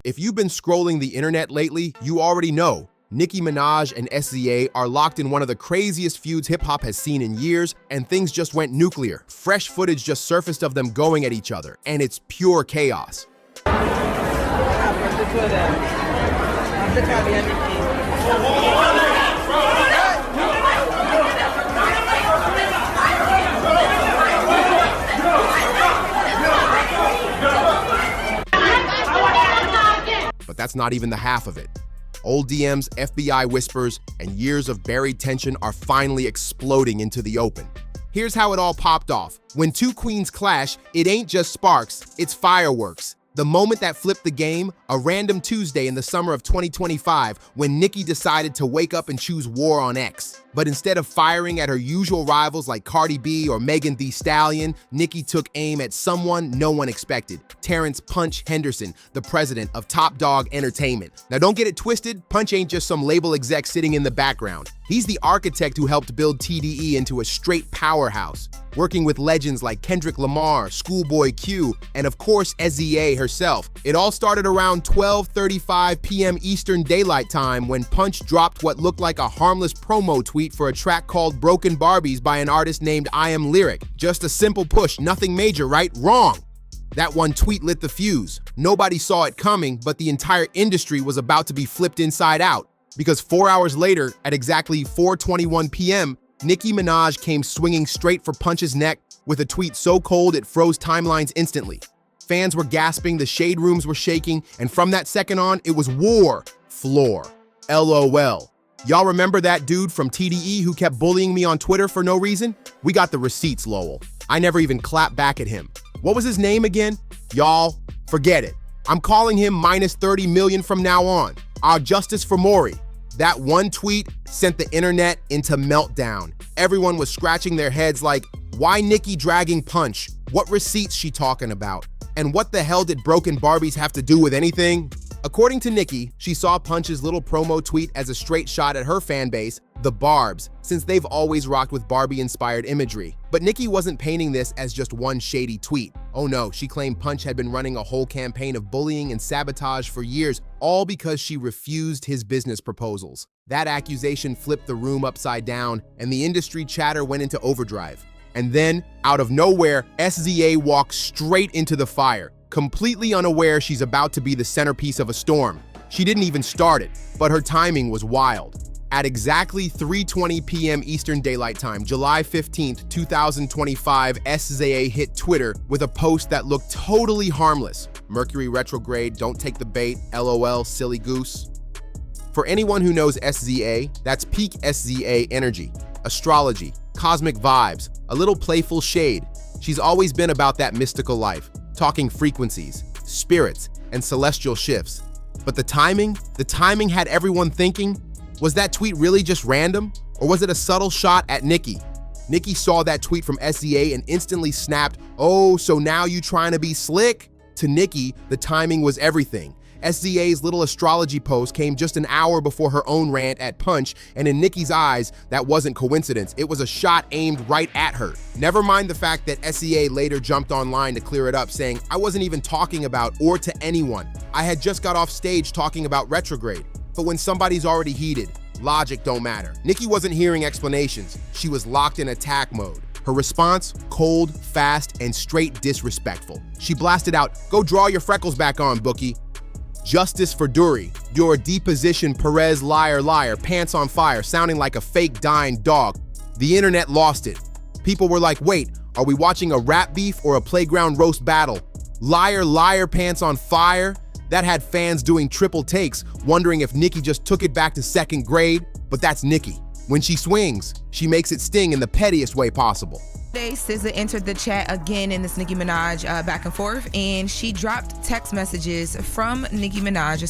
If you've been scrolling the internet lately, you already know Nicki Minaj and SZA are locked in one of the craziest feuds hip-hop has seen in years, and things just went nuclear. Fresh footage just surfaced of them going at each other, and it's pure chaos. But that's not even the half of it. Old DMs, FBI whispers, and years of buried tension are finally exploding into the open. Here's how it all popped off. When two queens clash, it ain't just sparks, it's fireworks. The moment that flipped the game, a random Tuesday in the summer of 2025, when Nicki decided to wake up and choose war on X. But instead of firing at her usual rivals like Cardi B or Megan Thee Stallion, Nicki took aim at someone no one expected, Terrence "Punch" Henderson, the president of Top Dog Entertainment. Now don't get it twisted, Punch ain't just some label exec sitting in the background. He's the architect who helped build TDE into a straight powerhouse, working with legends like Kendrick Lamar, Schoolboy Q, and of course SZA herself. It all started around 12:35 p.m. Eastern Daylight Time when Punch dropped what looked like a harmless promo tweet for a track called Broken Barbies by an artist named I Am Lyric. Just a simple push, nothing major, right? Wrong. That one tweet lit the fuse. Nobody saw it coming, but the entire industry was about to be flipped inside out. Because 4 hours later, at exactly 4:21 p.m., Nicki Minaj came swinging straight for Punch's neck with a tweet so cold it froze timelines instantly. Fans were gasping, the shade rooms were shaking, and from that second on, it was war. Floor. LOL. Y'all remember that dude from TDE who kept bullying me on Twitter for no reason? We got the receipts, Lowell. I never even clapped back at him. What was his name again? Y'all, forget it. I'm calling him minus 30 million from now on. Our justice for Maury. That one tweet sent the internet into meltdown. Everyone was scratching their heads like, why Nicki dragging Punch? What receipts she talking about? And what the hell did Broken Barbies have to do with anything? According to Nicki, she saw Punch's little promo tweet as a straight shot at her fan base, the Barbs, since they've always rocked with Barbie-inspired imagery. But Nicki wasn't painting this as just one shady tweet. Oh no, she claimed Punch had been running a whole campaign of bullying and sabotage for years, all because she refused his business proposals. That accusation flipped the room upside down, and the industry chatter went into overdrive. And then, out of nowhere, SZA walks straight into the fire, completely unaware she's about to be the centerpiece of a storm. She didn't even start it, but her timing was wild. At exactly 3:20 p.m. Eastern Daylight Time, July 15th, 2025, SZA hit Twitter with a post that looked totally harmless. Mercury retrograde, don't take the bait, LOL, silly goose. For anyone who knows SZA, that's peak SZA energy, astrology, cosmic vibes, a little playful shade. She's always been about that mystical life, talking frequencies, spirits, and celestial shifts. But the timing had everyone thinking, was that tweet really just random? Or was it a subtle shot at Nicki? Nicki saw that tweet from SZA and instantly snapped, oh, so now you trying to be slick? To Nicki, the timing was everything. SZA's little astrology post came just an hour before her own rant at Punch, and in Nicki's eyes, that wasn't coincidence. It was a shot aimed right at her. Never mind the fact that SZA later jumped online to clear it up, saying, I wasn't even talking about or to anyone. I had just got off stage talking about retrograde. But when somebody's already heated, logic don't matter. Nicki wasn't hearing explanations. She was locked in attack mode. Her response, cold, fast, and straight disrespectful. She blasted out, go draw your freckles back on, Bookie. Justice for Dury. You're a deposition Perez liar liar, pants on fire, sounding like a fake dying dog. The internet lost it. People were like, wait, are we watching a rap beef or a playground roast battle? Liar liar, pants on fire? That had fans doing triple takes, wondering if Nicki just took it back to second grade. But that's Nicki. When she swings, she makes it sting in the pettiest way possible. Today, SZA entered the chat again in this Nicki Minaj back and forth, and she dropped text messages from Nicki Minaj,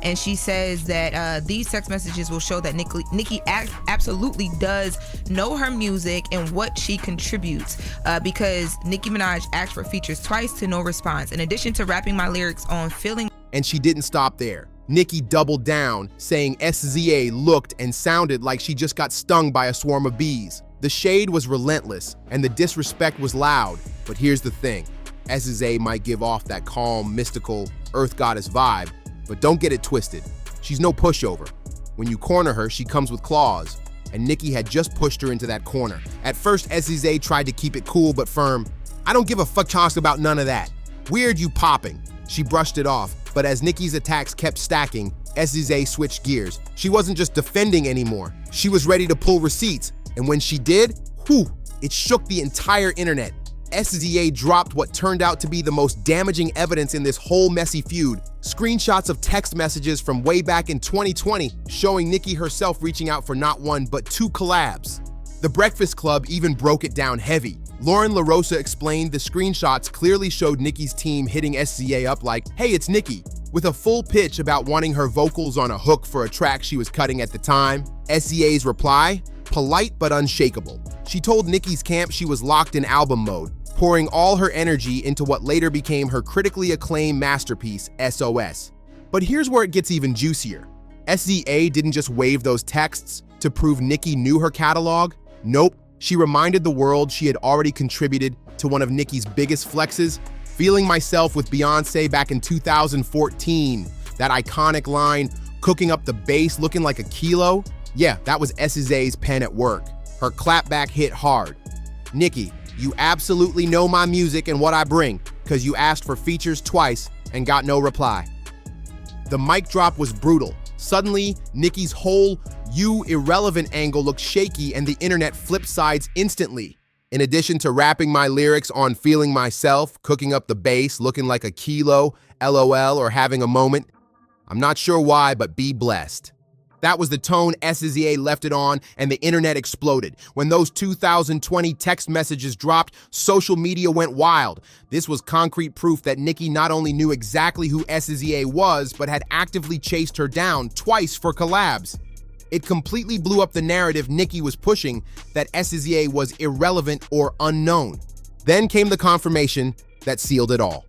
and she says that these text messages will show that Nicki absolutely does know her music and what she contributes, because Nicki Minaj asked for features twice to no response, in addition to rapping my lyrics on Feeling. And she didn't stop there. Nicki doubled down, saying SZA looked and sounded like she just got stung by a swarm of bees. The shade was relentless, and the disrespect was loud. But here's the thing. SZA might give off that calm, mystical, earth goddess vibe, but don't get it twisted. She's no pushover. When you corner her, she comes with claws, and Nicki had just pushed her into that corner. At first, SZA tried to keep it cool but firm. I don't give a fuck chance about none of that. Weird you popping. She brushed it off, but as Nicki's attacks kept stacking, SZA switched gears. She wasn't just defending anymore. She was ready to pull receipts, and when she did, whew, it shook the entire internet. SZA dropped what turned out to be the most damaging evidence in this whole messy feud. Screenshots of text messages from way back in 2020 showing Nicki herself reaching out for not one but two collabs. The Breakfast Club even broke it down heavy. Lauren LaRosa explained the screenshots clearly showed Nicki's team hitting SZA up like, "Hey, it's Nicki," with a full pitch about wanting her vocals on a hook for a track she was cutting at the time. SZA's reply? Polite but unshakable. She told Nicki's camp she was locked in album mode, pouring all her energy into what later became her critically acclaimed masterpiece, SOS. But here's where it gets even juicier. SZA didn't just wave those texts to prove Nicki knew her catalog. Nope, she reminded the world she had already contributed to one of Nicki's biggest flexes, "Feeling Myself" with Beyonce back in 2014. That iconic line, "cooking up the bass looking like a kilo." Yeah, that was SZA's pen at work. Her clapback hit hard. Nicki, you absolutely know my music and what I bring, because you asked for features twice and got no reply. The mic drop was brutal. Suddenly, Nicki's whole "you irrelevant" angle looked shaky and the internet flipped sides instantly. In addition to rapping my lyrics on "Feeling Myself," "cooking up the bass, looking like a kilo," LOL, or "having a moment," I'm not sure why, but be blessed. That was the tone SZA left it on, and the internet exploded. When those 2020 text messages dropped, social media went wild. This was concrete proof that Nicki not only knew exactly who SZA was, but had actively chased her down twice for collabs. It completely blew up the narrative Nicki was pushing that SZA was irrelevant or unknown. Then came the confirmation that sealed it all.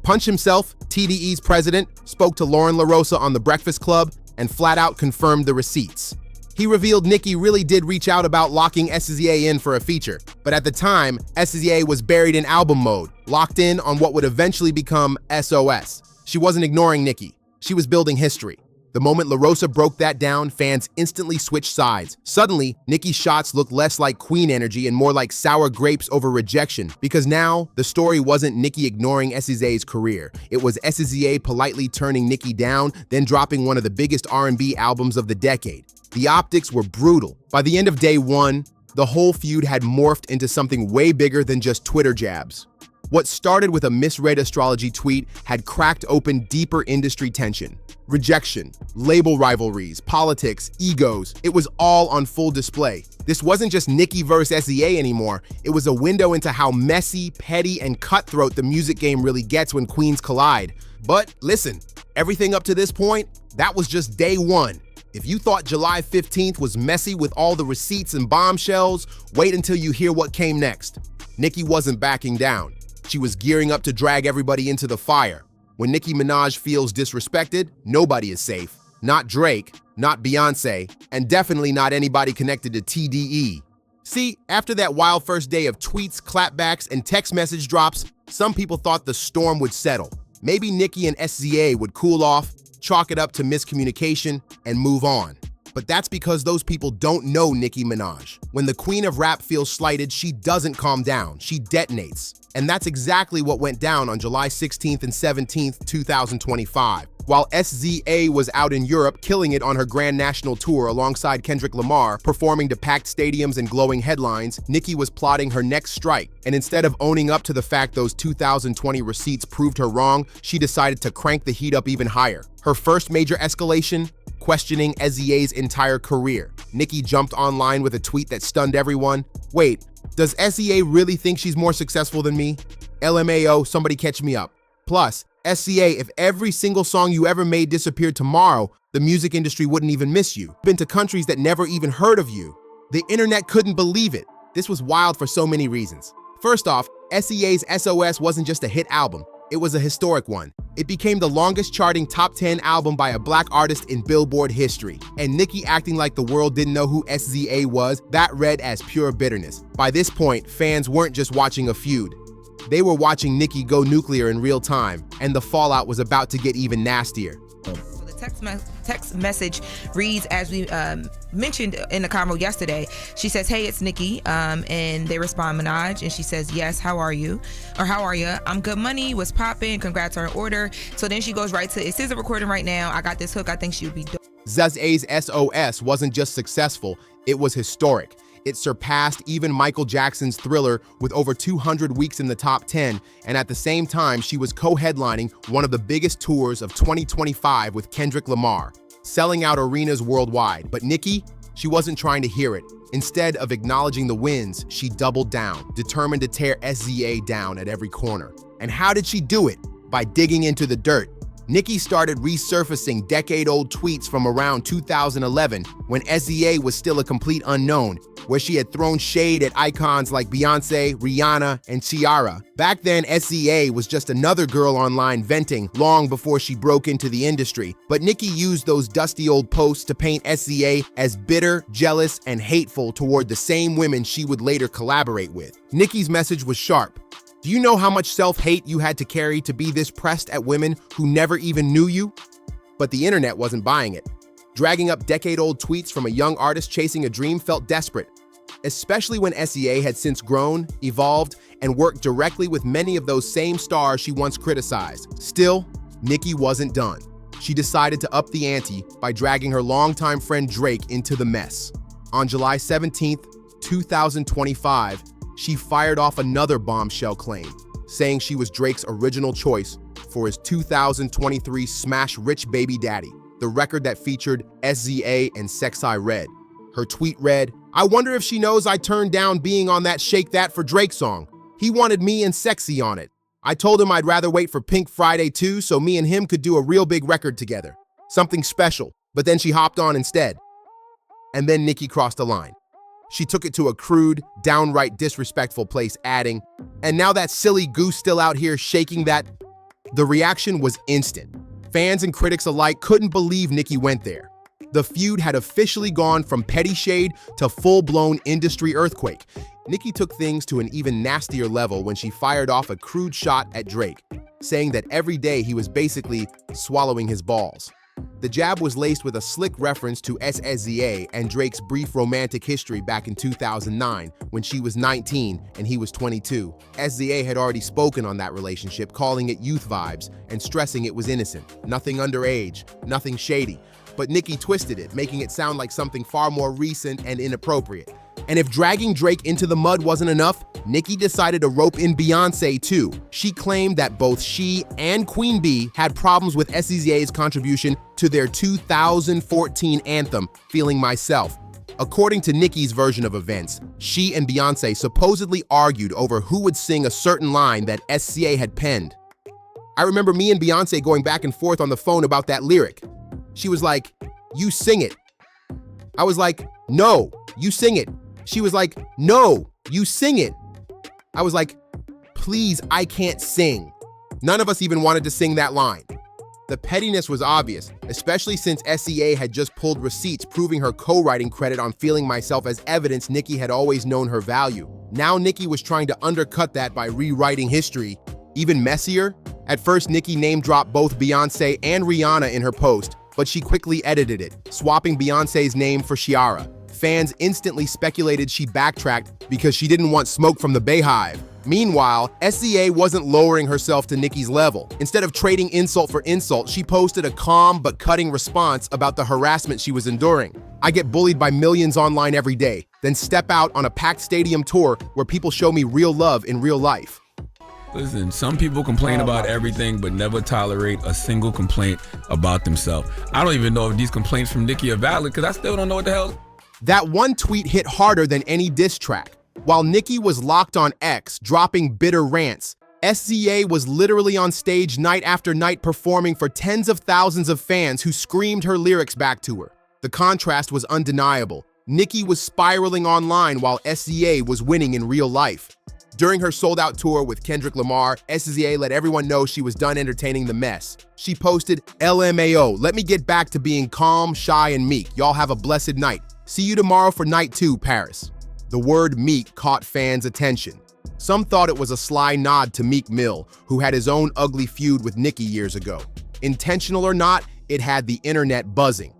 Punch himself, TDE's president, spoke to Lauren LaRosa on The Breakfast Club and flat out confirmed the receipts. He revealed Nicki really did reach out about locking SZA in for a feature, but at the time, SZA was buried in album mode, locked in on what would eventually become SOS. She wasn't ignoring Nicki. She was building history. The moment LaRosa broke that down, fans instantly switched sides. Suddenly, Nicki's shots looked less like queen energy and more like sour grapes over rejection, because now the story wasn't Nicki ignoring SZA's career. It was SZA politely turning Nicki down, then dropping one of the biggest R&B albums of the decade. The optics were brutal. By the end of day one, the whole feud had morphed into something way bigger than just Twitter jabs. What started with a misread astrology tweet had cracked open deeper industry tension. Rejection, label rivalries, politics, egos, it was all on full display. This wasn't just Nicki versus SZA anymore. It was a window into how messy, petty, and cutthroat the music game really gets when queens collide. But listen, everything up to this point, that was just day one. If you thought July 15th was messy with all the receipts and bombshells, wait until you hear what came next. Nicki wasn't backing down. She was gearing up to drag everybody into the fire. When Nicki Minaj feels disrespected, nobody is safe. Not Drake, not Beyonce, and definitely not anybody connected to TDE. See, after that wild first day of tweets, clapbacks, and text message drops, some people thought the storm would settle. Maybe Nicki and SZA would cool off, chalk it up to miscommunication, and move on. But that's because those people don't know Nicki Minaj. When the queen of rap feels slighted, she doesn't calm down, she detonates. And that's exactly what went down on July 16th and 17th, 2025. While SZA was out in Europe killing it on her grand national tour alongside Kendrick Lamar, performing to packed stadiums and glowing headlines, Nicki was plotting her next strike. And instead of owning up to the fact those 2020 receipts proved her wrong, she decided to crank the heat up even higher. Her first major escalation? Questioning SZA's entire career. Nicki jumped online with a tweet that stunned everyone. Wait, does SZA really think she's more successful than me? LMAO, somebody catch me up. Plus, SZA, if every single song you ever made disappeared tomorrow, the music industry wouldn't even miss you. Been to countries that never even heard of you. The internet couldn't believe it. This was wild for so many reasons. First off, SZA's SOS wasn't just a hit album. It was a historic one. It became the longest charting top 10 album by a black artist in Billboard history. And Nicki acting like the world didn't know who SZA was, that read as pure bitterness. By this point, fans weren't just watching a feud. They were watching Nicki go nuclear in real time, and the fallout was about to get even nastier. The text message reads, as we mentioned in the convo yesterday. She says, "Hey, it's Nicki," and they respond, "Minaj," and she says, "Yes, how are you?" Or "How are you? I'm good, money, what's poppin', congrats on order." So then she goes right to, "It says a recording right now. I got this hook. I think she would be dope." SZA's SOS wasn't just successful, it was historic. It surpassed even Michael Jackson's Thriller with over 200 weeks in the top 10, and at the same time, she was co-headlining one of the biggest tours of 2025 with Kendrick Lamar, selling out arenas worldwide. But Nicki, she wasn't trying to hear it. Instead of acknowledging the wins, she doubled down, determined to tear SZA down at every corner. And how did she do it? By digging into the dirt. Nicki started resurfacing decade-old tweets from around 2011 when SZA was still a complete unknown, where she had thrown shade at icons like Beyonce, Rihanna, and Ciara. Back then, SZA was just another girl online venting long before she broke into the industry. But Nicki used those dusty old posts to paint SZA as bitter, jealous, and hateful toward the same women she would later collaborate with. Nicki's message was sharp. Do you know how much self-hate you had to carry to be this pressed at women who never even knew you? But the internet wasn't buying it. Dragging up decade-old tweets from a young artist chasing a dream felt desperate, especially when SZA had since grown, evolved, and worked directly with many of those same stars she once criticized. Still, Nicki wasn't done. She decided to up the ante by dragging her longtime friend Drake into the mess. On July 17th, 2025, she fired off another bombshell claim, saying she was Drake's original choice for his 2023 smash Rich Baby Daddy, the record that featured SZA and Sexy Red. Her tweet read, "I wonder if she knows I turned down being on that Shake That for Drake song. He wanted me and Sexy on it. I told him I'd rather wait for Pink Friday 2 so me and him could do a real big record together. Something special." But then she hopped on instead. And then Nicki crossed the line. She took it to a crude, downright disrespectful place, adding, "And now that silly goose still out here shaking that." The reaction was instant. Fans and critics alike couldn't believe Nicki went there. The feud had officially gone from petty shade to full-blown industry earthquake. Nicki took things to an even nastier level when she fired off a crude shot at Drake, saying that every day he was basically swallowing his balls. The jab was laced with a slick reference to SZA and Drake's brief romantic history back in 2009 when she was 19 and he was 22. SZA had already spoken on that relationship, calling it youth vibes and stressing it was innocent, nothing underage, nothing shady. But Nicki twisted it, making it sound like something far more recent and inappropriate. And if dragging Drake into the mud wasn't enough, Nicki decided to rope in Beyonce too. She claimed that both she and Queen Bee had problems with SZA's contribution to their 2014 anthem, Feeling Myself. According to Nicki's version of events, she and Beyonce supposedly argued over who would sing a certain line that SZA had penned. I remember me and Beyonce going back and forth on the phone about that lyric. She was like, "You sing it." I was like, "No, you sing it." She was like, "No, you sing it." I was like, "Please, I can't sing." None of us even wanted to sing that line. The pettiness was obvious, especially since SZA had just pulled receipts proving her co-writing credit on Feeling Myself as evidence Nicki had always known her value. Now Nicki was trying to undercut that by rewriting history. Even messier? At first, Nicki name-dropped both Beyonce and Rihanna in her post, but she quickly edited it, swapping Beyonce's name for Ciara. Fans instantly speculated she backtracked because she didn't want smoke from the Bayhive. Meanwhile, SZA wasn't lowering herself to Nicki's level. Instead of trading insult for insult, she posted a calm but cutting response about the harassment she was enduring. "I get bullied by millions online every day, then step out on a packed stadium tour where people show me real love in real life." Listen, some people complain about everything but never tolerate a single complaint about themselves. I don't even know if these complaints from Nicki are valid because I still don't know what the hell. That one tweet hit harder than any diss track. While Nicki was locked on X, dropping bitter rants, SZA was literally on stage night after night performing for tens of thousands of fans who screamed her lyrics back to her. The contrast was undeniable. Nicki was spiraling online while SZA was winning in real life. During her sold-out tour with Kendrick Lamar, SZA let everyone know she was done entertaining the mess. She posted, "LMAO, let me get back to being calm, shy, and meek. Y'all have a blessed night. See you tomorrow for night 2, Paris." The word meek caught fans' attention. Some thought it was a sly nod to Meek Mill, who had his own ugly feud with Nicki years ago. Intentional or not, it had the internet buzzing.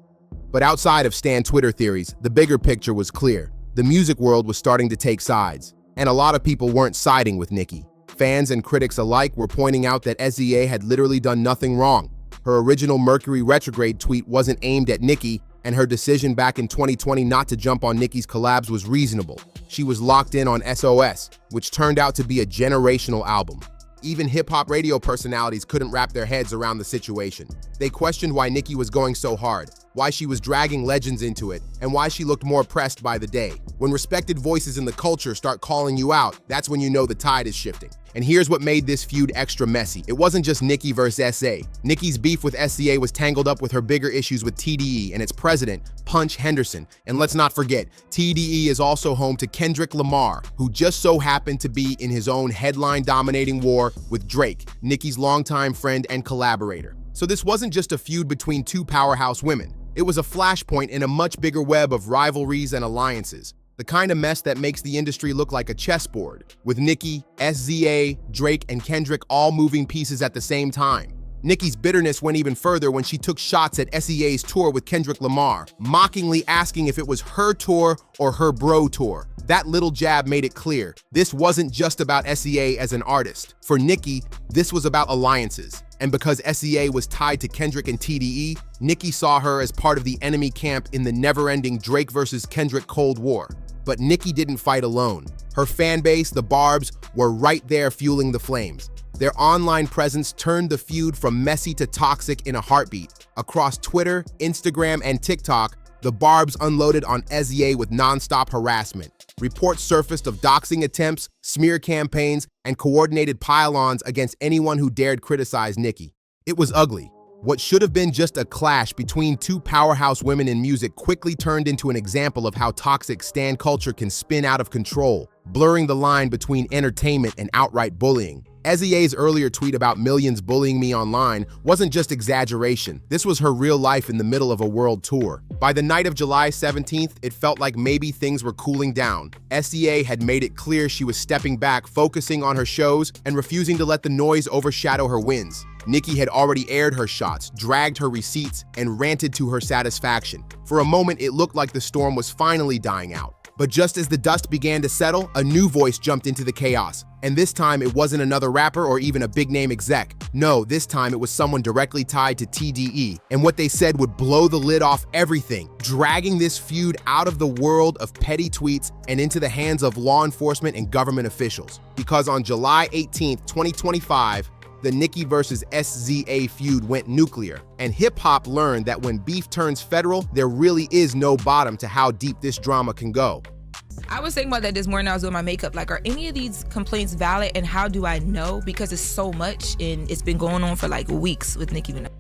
But outside of Stan Twitter theories, the bigger picture was clear. The music world was starting to take sides, and a lot of people weren't siding with Nicki. Fans and critics alike were pointing out that SZA had literally done nothing wrong. Her original Mercury retrograde tweet wasn't aimed at Nicki, and her decision back in 2020 not to jump on Nicki's collabs was reasonable. She was locked in on SOS, which turned out to be a generational album. Even hip-hop radio personalities couldn't wrap their heads around the situation. They questioned why Nicki was going so hard, why she was dragging legends into it, and why she looked more pressed by the day. When respected voices in the culture start calling you out, that's when you know the tide is shifting. And here's what made this feud extra messy. It wasn't just Nicki versus SZA. Nicki's beef with SZA was tangled up with her bigger issues with TDE and its president, Punch Henderson. And let's not forget, TDE is also home to Kendrick Lamar, who just so happened to be in his own headline-dominating war with Drake, Nicki's longtime friend and collaborator. So this wasn't just a feud between two powerhouse women. It was a flashpoint in a much bigger web of rivalries and alliances. The kind of mess that makes the industry look like a chessboard, with Nicki, SZA, Drake, and Kendrick all moving pieces at the same time. Nicki's bitterness went even further when she took shots at SZA's tour with Kendrick Lamar, mockingly asking if it was her tour or her bro tour. That little jab made it clear, this wasn't just about SZA as an artist. For Nicki, this was about alliances. And because SZA was tied to Kendrick and TDE, Nicki saw her as part of the enemy camp in the never-ending Drake versus Kendrick Cold War. But Nicki didn't fight alone. Her fan base, the Barbs, were right there fueling the flames. Their online presence turned the feud from messy to toxic in a heartbeat. Across Twitter, Instagram, and TikTok, the Barbs unloaded on SZA with non-stop harassment. Reports surfaced of doxing attempts, smear campaigns, and coordinated pile-ons against anyone who dared criticize Nicki. It was ugly. What should have been just a clash between two powerhouse women in music quickly turned into an example of how toxic stan culture can spin out of control, blurring the line between entertainment and outright bullying. SZA's earlier tweet about millions bullying me online wasn't just exaggeration. This was her real life in the middle of a world tour. By the night of July 17th, it felt like maybe things were cooling down. SZA had made it clear she was stepping back, focusing on her shows, and refusing to let the noise overshadow her wins. Nicki had already aired her shots, dragged her receipts, and ranted to her satisfaction. For a moment, it looked like the storm was finally dying out. But just as the dust began to settle, a new voice jumped into the chaos. And this time, it wasn't another rapper or even a big-name exec. No, this time it was someone directly tied to TDE. And what they said would blow the lid off everything, dragging this feud out of the world of petty tweets and into the hands of law enforcement and government officials. Because on July 18th, 2025, the Nicki versus SZA feud went nuclear, and hip-hop learned that when beef turns federal, there really is no bottom to how deep this drama can go. I was thinking about that this morning. I was doing my makeup. Like, are any of these complaints valid, and how do I know? Because it's so much, and it's been going on for like weeks with Nicki Minaj.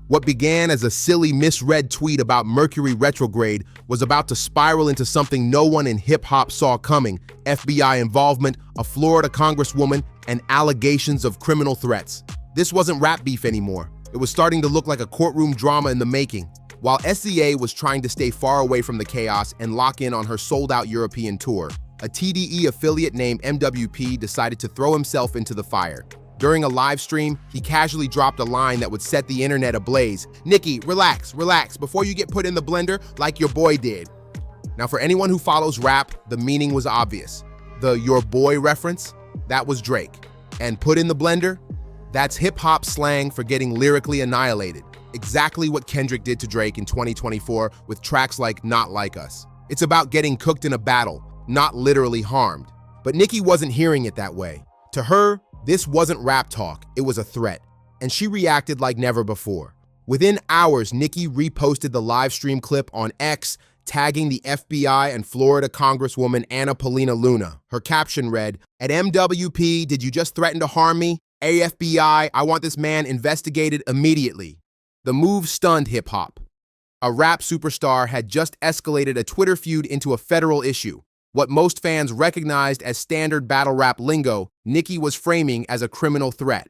What began as a silly misread tweet about Mercury retrograde was about to spiral into something no one in hip-hop saw coming: FBI involvement, a Florida congresswoman, and allegations of criminal threats. This wasn't rap beef anymore. It was starting to look like a courtroom drama in the making. While SZA was trying to stay far away from the chaos and lock in on her sold-out European tour, a TDE affiliate named MWP decided to throw himself into the fire. During a live stream, he casually dropped a line that would set the internet ablaze. "Nicki, relax, before you get put in the blender like your boy did." Now, for anyone who follows rap, the meaning was obvious. The "your boy" reference, that was Drake. And "put in the blender," that's hip-hop slang for getting lyrically annihilated. Exactly what Kendrick did to Drake in 2024 with tracks like Not Like Us. It's about getting cooked in a battle, not literally harmed. But Nicki wasn't hearing it that way. To her, this wasn't rap talk, it was a threat. And she reacted like never before. Within hours, Nicki reposted the live stream clip on X, tagging the FBI and Florida Congresswoman Anna Paulina Luna. Her caption read, "At MWP, did you just threaten to harm me? AFBI, I want this man investigated immediately." The move stunned hip-hop. A rap superstar had just escalated a Twitter feud into a federal issue. What most fans recognized as standard battle rap lingo, Nicki was framing as a criminal threat.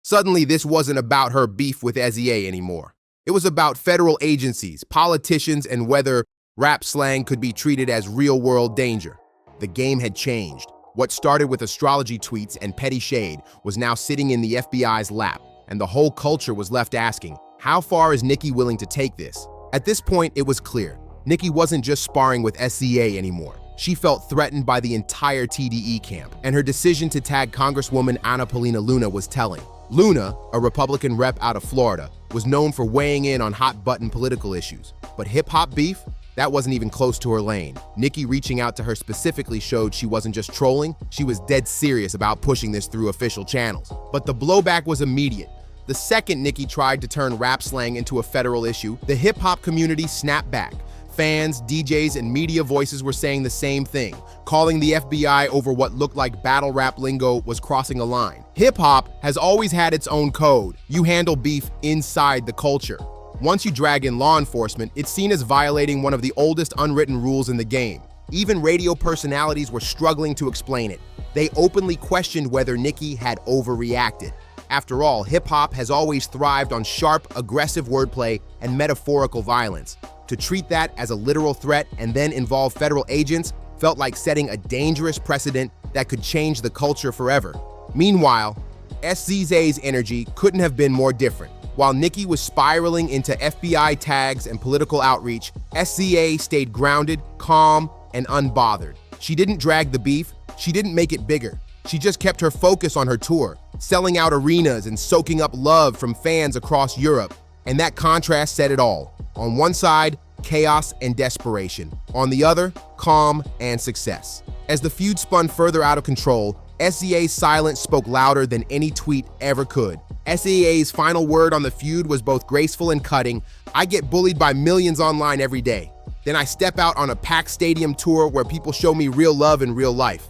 Suddenly, this wasn't about her beef with SZA anymore. It was about federal agencies, politicians, and whether rap slang could be treated as real-world danger. The game had changed. What started with astrology tweets and petty shade was now sitting in the FBI's lap, and the whole culture was left asking, how far is Nicki willing to take this? At this point, it was clear. Nicki wasn't just sparring with SZA anymore. She felt threatened by the entire TDE camp, and her decision to tag Congresswoman Ana Paulina Luna was telling. Luna, a Republican rep out of Florida, was known for weighing in on hot-button political issues. But hip-hop beef? That wasn't even close to her lane. Nicki reaching out to her specifically showed she wasn't just trolling, she was dead serious about pushing this through official channels. But the blowback was immediate. The second Nicki tried to turn rap slang into a federal issue, the hip-hop community snapped back. Fans, DJs, and media voices were saying the same thing, calling the FBI over what looked like battle rap lingo was crossing a line. Hip-hop has always had its own code. You handle beef inside the culture. Once you drag in law enforcement, it's seen as violating one of the oldest unwritten rules in the game. Even radio personalities were struggling to explain it. They openly questioned whether Nicki had overreacted. After all, hip-hop has always thrived on sharp, aggressive wordplay and metaphorical violence. To treat that as a literal threat and then involve federal agents felt like setting a dangerous precedent that could change the culture forever. Meanwhile, SZA's energy couldn't have been more different. While Nicki was spiraling into FBI tags and political outreach, SZA stayed grounded, calm, and unbothered. She didn't drag the beef, she didn't make it bigger. She just kept her focus on her tour, selling out arenas and soaking up love from fans across Europe. And that contrast said it all. On one side, chaos and desperation. On the other, calm and success. As the feud spun further out of control, SZA's silence spoke louder than any tweet ever could. SZA's final word on the feud was both graceful and cutting. I get bullied by millions online every day. Then I step out on a packed stadium tour where people show me real love in real life.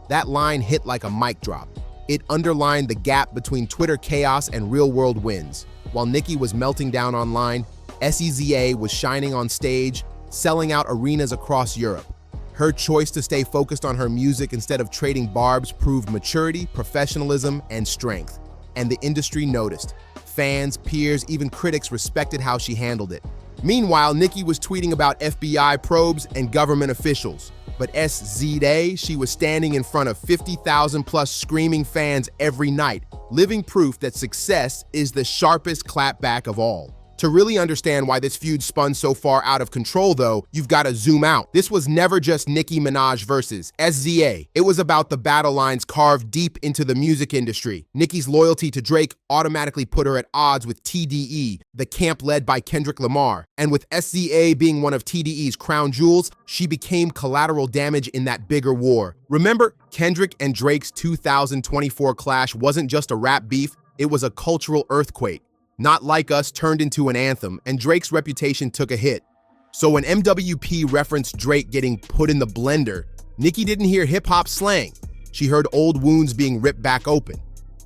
That line hit like a mic drop. It underlined the gap between Twitter chaos and real-world wins. While Nicki was melting down online, SZA was shining on stage, selling out arenas across Europe. Her choice to stay focused on her music instead of trading barbs proved maturity, professionalism, and strength. And the industry noticed. Fans, peers, even critics respected how she handled it. Meanwhile, Nicki was tweeting about FBI probes and government officials. But SZA, she was standing in front of 50,000 plus screaming fans every night, living proof that success is the sharpest clapback of all. To really understand why this feud spun so far out of control though, you've got to zoom out. This was never just Nicki Minaj versus SZA. It was about the battle lines carved deep into the music industry. Nicki's loyalty to Drake automatically put her at odds with TDE, the camp led by Kendrick Lamar. And with SZA being one of TDE's crown jewels, she became collateral damage in that bigger war. Remember, Kendrick and Drake's 2024 clash wasn't just a rap beef, it was a cultural earthquake. Not Like Us turned into an anthem, and Drake's reputation took a hit. So when MWP referenced Drake getting put in the blender, Nicki didn't hear hip-hop slang. She heard old wounds being ripped back open.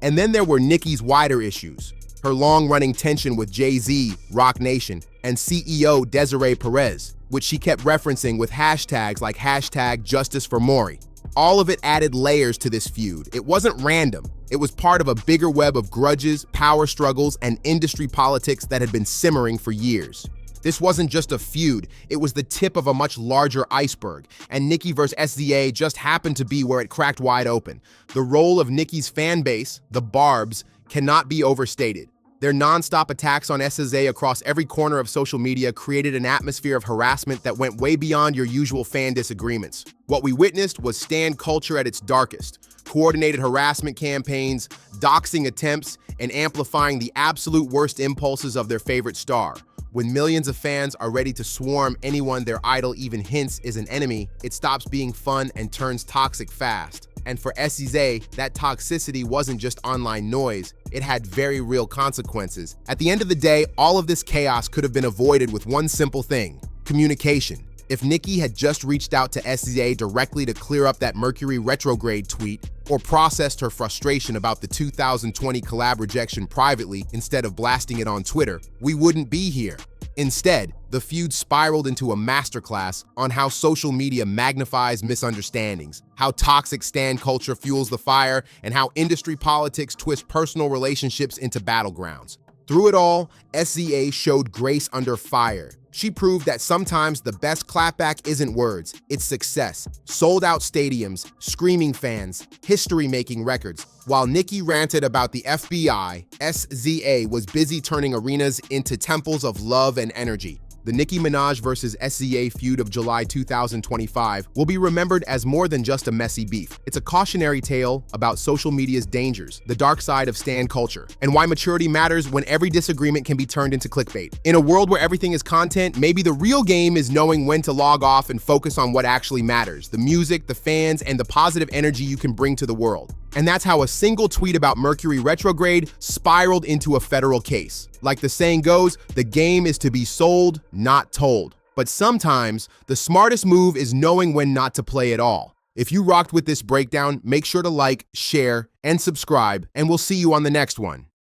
And then there were Nicki's wider issues. Her long-running tension with Jay-Z, Roc Nation, and CEO Desiree Perez, which she kept referencing with hashtags like #JusticeForMaury. All of it added layers to this feud. It wasn't random. It was part of a bigger web of grudges, power struggles, and industry politics that had been simmering for years. This wasn't just a feud, it was the tip of a much larger iceberg, and Nicki vs. SZA just happened to be where it cracked wide open. The role of Nicki's fan base, the Barbs, cannot be overstated. Their non-stop attacks on SZA across every corner of social media created an atmosphere of harassment that went way beyond your usual fan disagreements. What we witnessed was stan culture at its darkest. Coordinated harassment campaigns, doxing attempts, and amplifying the absolute worst impulses of their favorite star. When millions of fans are ready to swarm anyone their idol even hints is an enemy, it stops being fun and turns toxic fast. And for SZA, that toxicity wasn't just online noise, it had very real consequences. At the end of the day, all of this chaos could have been avoided with one simple thing: communication. If Nicki had just reached out to SZA directly to clear up that Mercury retrograde tweet, or processed her frustration about the 2020 collab rejection privately instead of blasting it on Twitter, we wouldn't be here. Instead, the feud spiraled into a masterclass on how social media magnifies misunderstandings, how toxic stan culture fuels the fire, and how industry politics twist personal relationships into battlegrounds. Through it all, SZA showed grace under fire. She proved that sometimes the best clapback isn't words, it's success. Sold out stadiums, screaming fans, history-making records. While Nicki ranted about the FBI, SZA was busy turning arenas into temples of love and energy. The Nicki Minaj versus SZA feud of July 2025 will be remembered as more than just a messy beef. It's a cautionary tale about social media's dangers, the dark side of stan culture, and why maturity matters when every disagreement can be turned into clickbait. In a world where everything is content, maybe the real game is knowing when to log off and focus on what actually matters: the music, the fans, and the positive energy you can bring to the world. And that's how a single tweet about Mercury retrograde spiraled into a federal case. Like the saying goes, the game is to be sold, not told. But sometimes, the smartest move is knowing when not to play at all. If you rocked with this breakdown, make sure to like, share, and subscribe, and we'll see you on the next one.